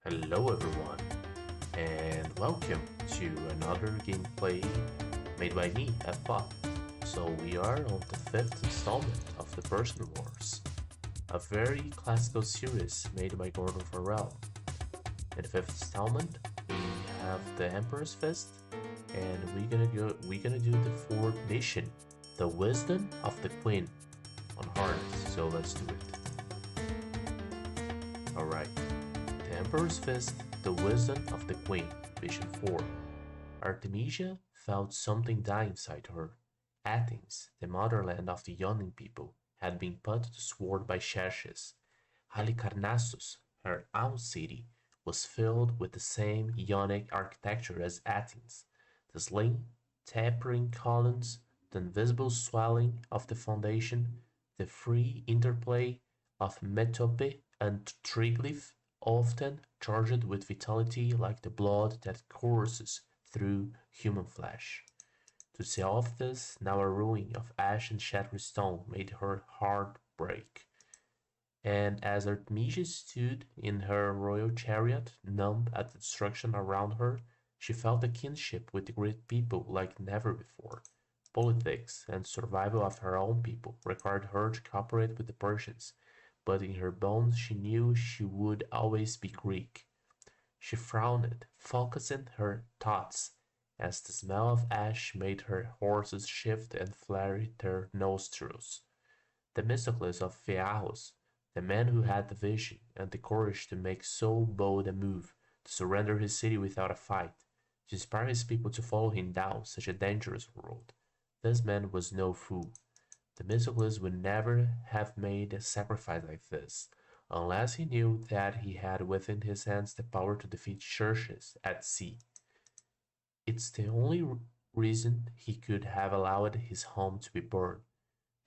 Hello everyone, and welcome to another gameplay made by me, F-Pop. So we are on the 5th installment of the Persian Wars, a very classical series made by Gordon Farrell. In the 5th installment, we have the Emperor's Fist, and we're gonna do the 4th mission, the Wisdom of the Queen, on hard. So let's do it. Alright. The Emperor's Fist, the Wisdom of the Queen, Mission 4. Artemisia felt something die inside her. Athens, the motherland of the Ionian people, had been put to sword by Xerxes. Halicarnassus, her own city, was filled with the same Ionic architecture as Athens. The slim, tapering columns, the invisible swelling of the foundation, the free interplay of metope and triglyph, often charged with vitality like the blood that courses through human flesh. To see all of this, now a ruin of ash and shattered stone, made her heart break. And as Artemisia stood in her royal chariot, numb at the destruction around her, she felt a kinship with the great people like never before. Politics and survival of her own people required her to cooperate with the Persians, but in her bones she knew she would always be Greek. She frowned, focusing her thoughts, as the smell of ash made her horses shift and flare their nostrils. Themistocles of Phaeacius, the man who had the vision and the courage to make so bold a move, to surrender his city without a fight, to inspire his people to follow him down such a dangerous road. This man was no fool. Themistocles would never have made a sacrifice like this, unless he knew that he had within his hands the power to defeat Xerxes at sea. It's the only reason he could have allowed his home to be burned.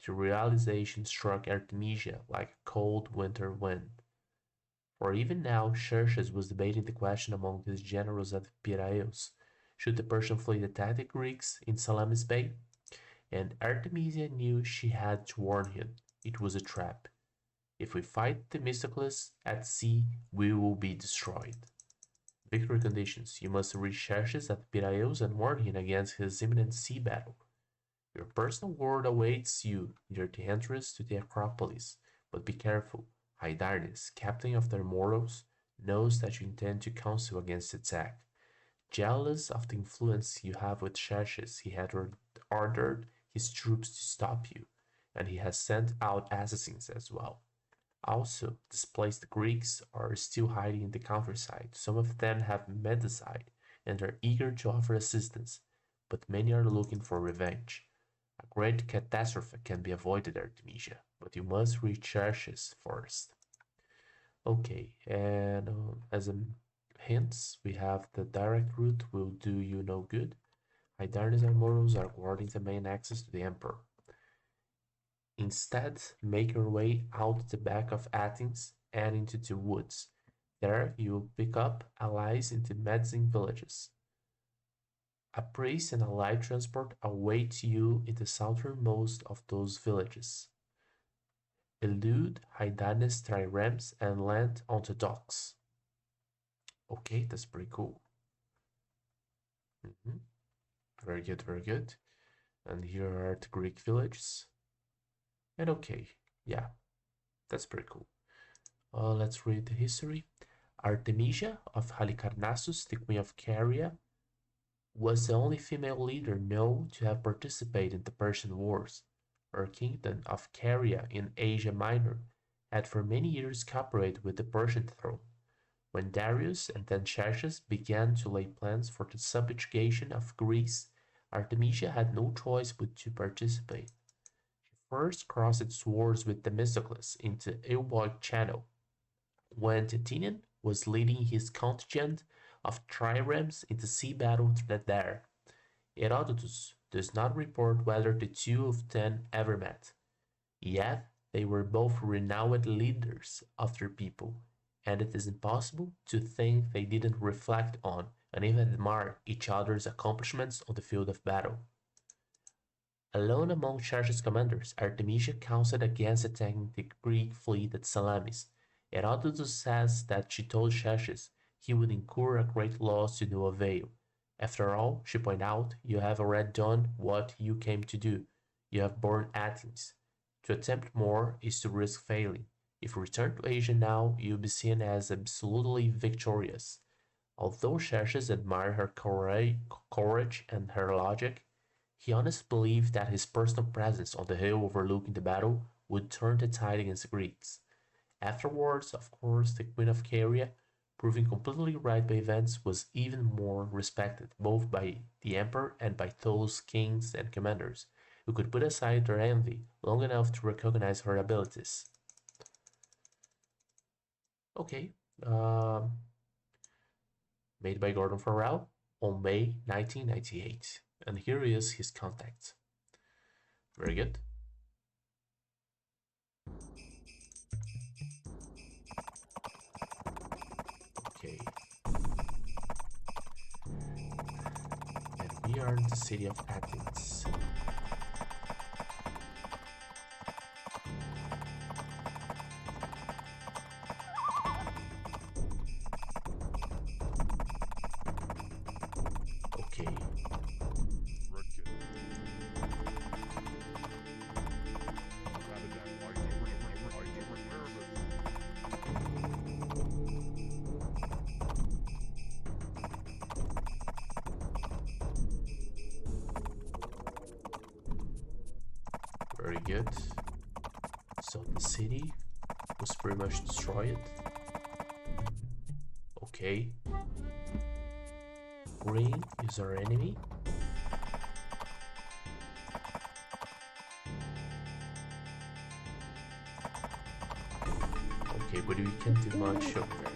The realization struck Artemisia like a cold winter wind. For even now Xerxes was debating the question among his generals at Piraeus. Should the Persian fleet attack the Greeks in Salamis Bay? And Artemisia knew she had to warn him. It was a trap. If we fight Themistocles at sea, we will be destroyed. Victory conditions. You must reach Xerxes at Piraeus and warn him against his imminent sea battle. Your personal word awaits you near the entrance to the Acropolis, but be careful. Hydarnes, captain of the Immortals, knows that you intend to counsel against attack. Jealous of the influence you have with Xerxes, he had ordered his troops to stop you, and he has sent out assassins as well. Also, displaced Greeks are still hiding in the countryside. Some of them have medicide and are eager to offer assistance, but many are looking for revenge. A great catastrophe can be avoided, Artemisia, but you must reach Xerxes first. Okay, and as a hints, we have the direct route will do you no good. Hydarnes and Immortals are guarding the main access to the Emperor. Instead, make your way out the back of Athens and into the woods. There you will pick up allies in the medicine villages. A priest and a light transport await you in the southernmost of those villages. Elude Hydarnes triremes and land on the docks. Okay, that's pretty cool. Very good, very good. And here are the Greek villages. And okay, yeah, that's pretty cool. Let's read the history. Artemisia of Halicarnassus, the queen of Caria, was the only female leader known to have participated in the Persian Wars. Her kingdom of Caria in Asia Minor had for many years cooperated with the Persian throne. When Darius and then Xerxes began to lay plans for the subjugation of Greece, Artemisia had no choice but to participate. She first crossed swords with Themistocles into Euboea Channel, when Titinian was leading his contingent of triremes in the sea battle there. Herodotus does not report whether the two of them ever met. Yet they were both renowned leaders of their people, and it is impossible to think they didn't reflect on and even admire each other's accomplishments on the field of battle. Alone among Xerxes' commanders, Artemisia counseled against attacking the Greek fleet at Salamis. Herodotus says that she told Xerxes, he would incur a great loss to no avail. After all, she pointed out, you have already done what you came to do. You have burned Athens. To attempt more is to risk failing. If you return to Asia now, you'll be seen as absolutely victorious. Although Xerxes admired her courage and her logic, he honestly believed that his personal presence on the hill overlooking the battle would turn the tide against the Greeks. Afterwards, of course, the Queen of Caria, proving completely right by events, was even more respected both by the emperor and by those kings and commanders who could put aside their envy long enough to recognize her abilities. Okay, made by Gordon Farrell on May 1998. And here is his contact. Very good. Okay. And we are in the city of Athens. Okay. Very good. So the city was pretty much destroyed. Okay. Green is our enemy. Okay, but we can't do much over there.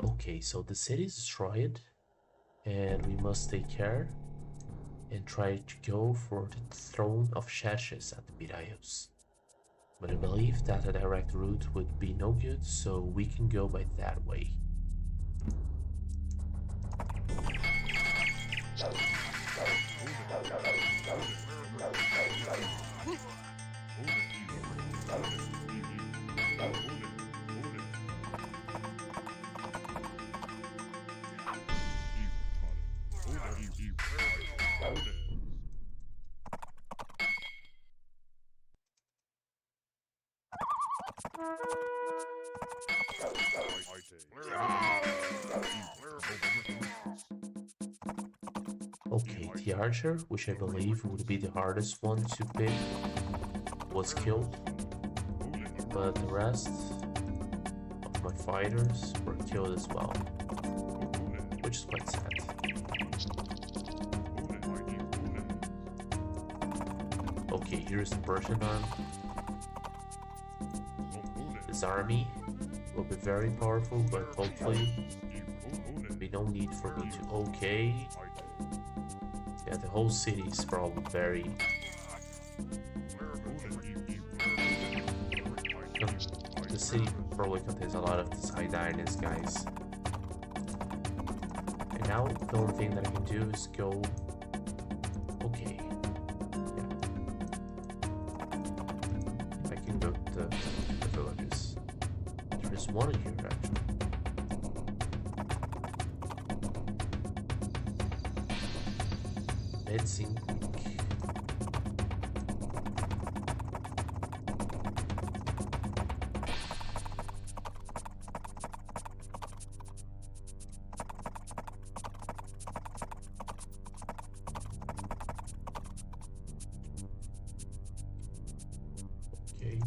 Okay, so the city is destroyed, and we must take care and try to go for the throne of Xerxes at the Piraeus. But I believe that a direct route would be no good, so we can go by that way. Okay, the archer, which I believe would be the hardest one to pick, was killed, but the rest of my fighters were killed as well, which is quite sad. Okay, here's the Persian army. This army will be very powerful, but hopefully there'll be no need for me to... Okay. Yeah, the whole city is probably very... The city probably contains a lot of these high dynasties, guys. And now the only thing that I can do is go... Okay. Yeah. I can go to the villages. There's one here, actually. it seemed quick. Okay.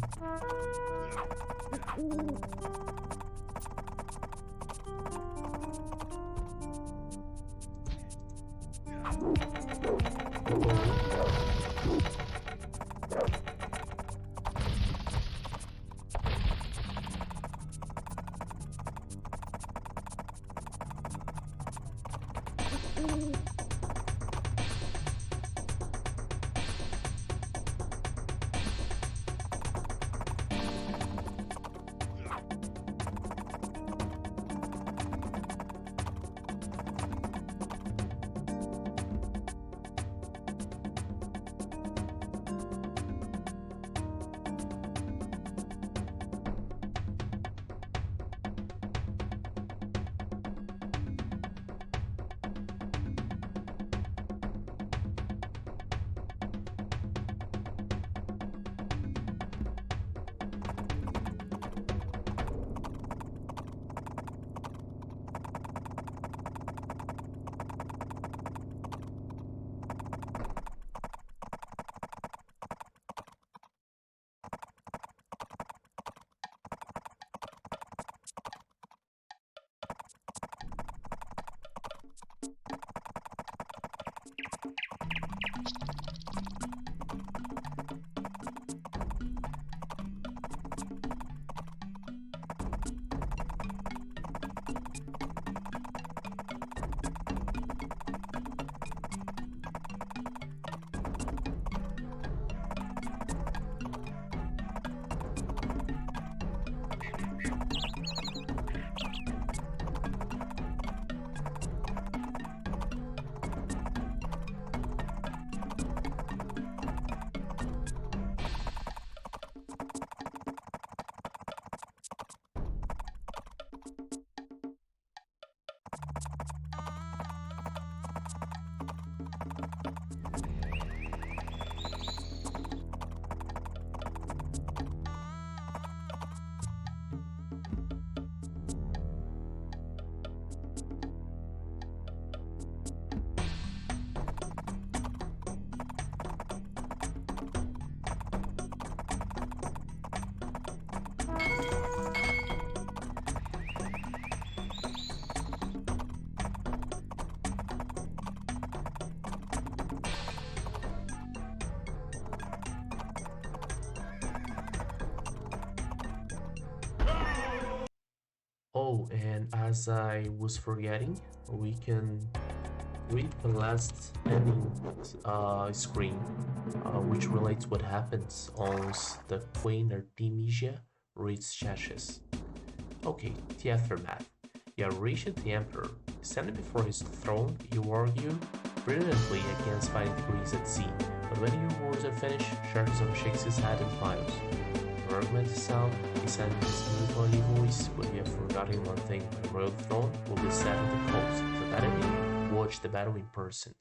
Oh, and as I was forgetting, we can read the last ending screen, which relates what happens once the Queen Artemisia reaches Chassis. Okay, the aftermath. You have reached the Emperor. Standing before his throne, you argue brilliantly against fighting the Greeks at sea, but when your wars are finished, Sharkism shakes his head and smiles. Your argument is sound, he said in his military voice, but you have forgotten one thing: the royal throne will be set on the coast. For that enemy, watch the battle in person.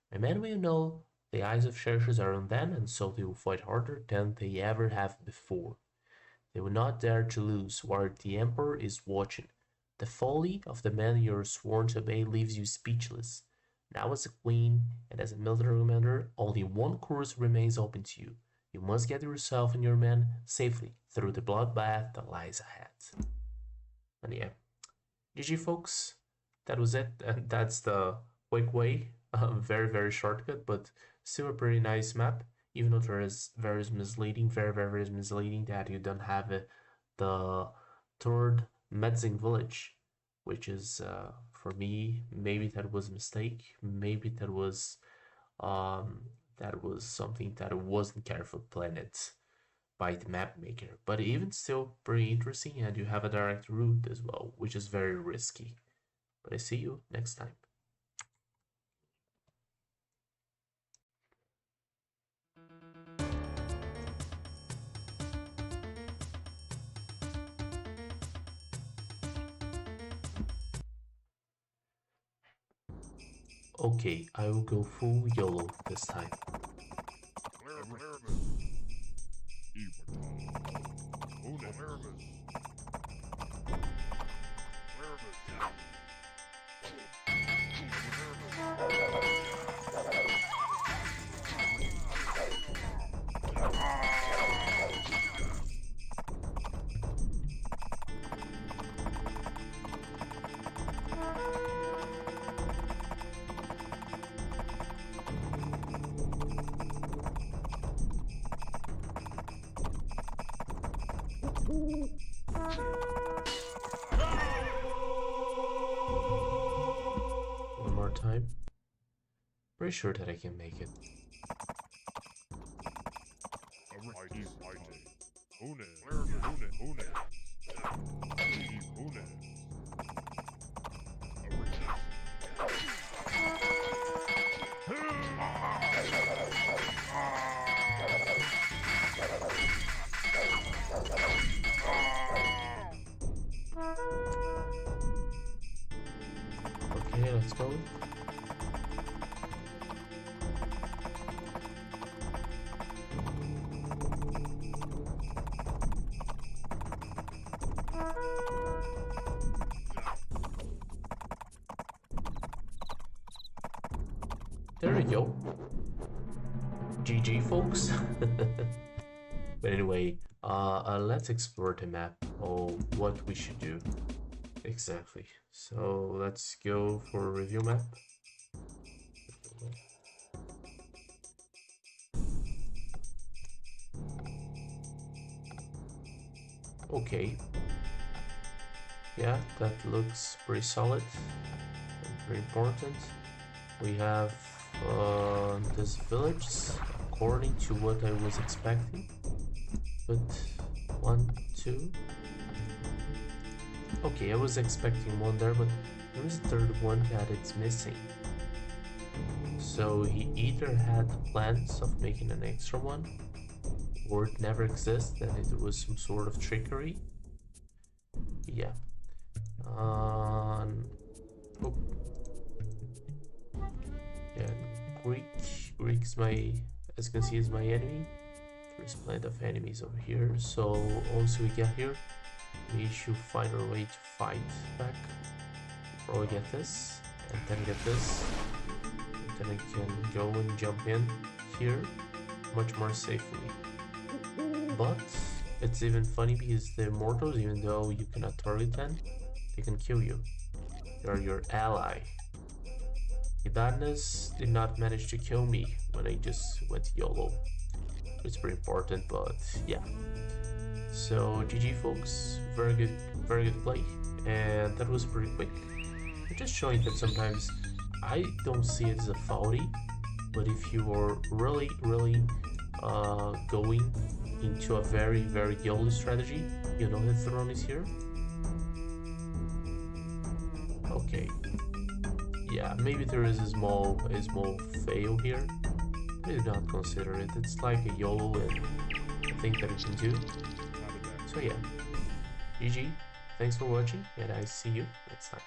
My men will know the eyes of Xerxes are on them, and so they will fight harder than they ever have before. They will not dare to lose while the Emperor is watching. The folly of the man you are sworn to obey leaves you speechless. Now, as a queen and as a military commander, only one course remains open to you. You must get yourself and your men safely through the bloodbath that lies ahead. And yeah, GG folks, that was it, and that's the quick way, very very shortcut, but still a pretty nice map. Even though there is very misleading, very misleading that you don't have the third Metzing village, which is for me maybe that was a mistake, maybe um that was something that wasn't carefully planned by the map maker, but even still pretty interesting, and you have a direct route as well, which is very risky. But I see you next time. Okay, I will go full YOLO this time. One more time. Pretty sure that I can make it. Okay, let's go. There we go. GG, folks. But anyway, let's explore the map of what we should do. Exactly. So let's go for a review map. Okay. Yeah, that looks pretty solid and pretty important. We have this village according to what I was expecting. But 1, 2. Okay, I was expecting one there, but there is a third one that it's missing. So he either had plans of making an extra one, or it never exists, and it was some sort of trickery. Yeah. Oh. Yeah, Greek's my, as you can see, is my enemy. There's plenty of enemies over here. So once we get here, we should find our way to fight back. Probably get this, and then get this. And then I can go and jump in here much more safely. But it's even funny because the mortals, even though you cannot target them, they can kill you. They are your ally. Darkness did not manage to kill me when I just went YOLO. It's pretty important, but yeah. So GG, folks. Very good play, and that was pretty quick. I'm just showing that sometimes I don't see it as a faulty, but if you are really going into a very YOLO strategy, you know the throne is here. Okay. Yeah, maybe there is a small fail here. I do not consider it. It's like a YOLO and I think that it can do. So yeah, GG, thanks for watching, and I see you next time.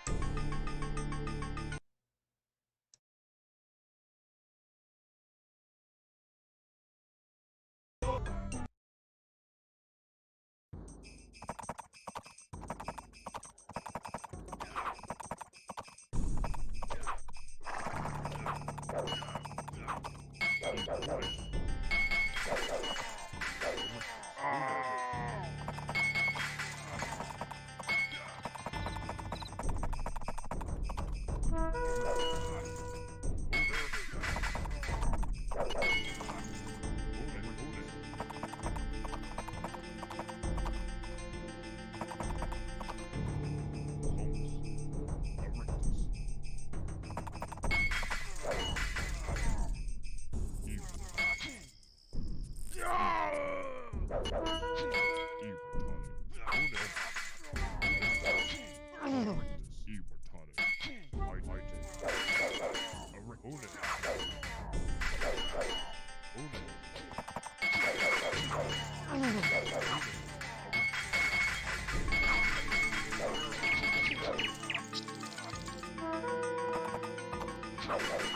Nervous.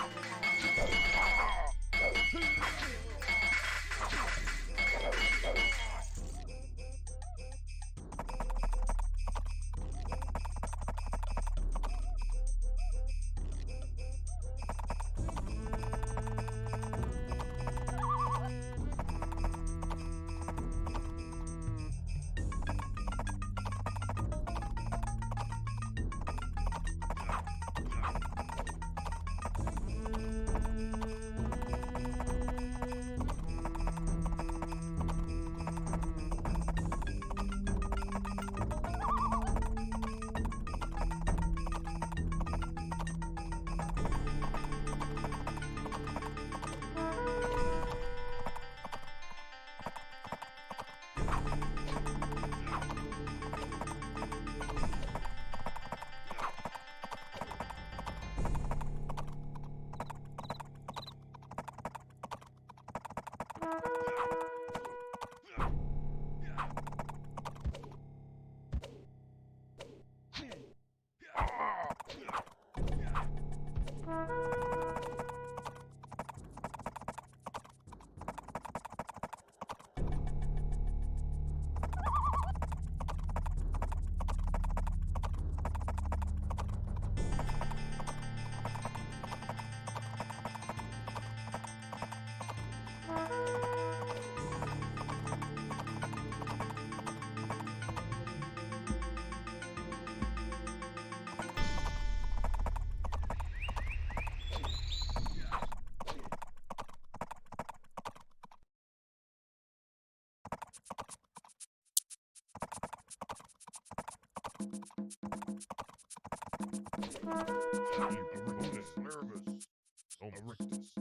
Erectus.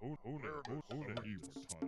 Who knows? Who knows?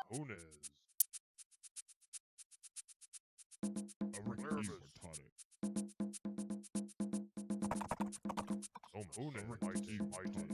Hunes. Nervous. Tonic. Hunes. Mighty.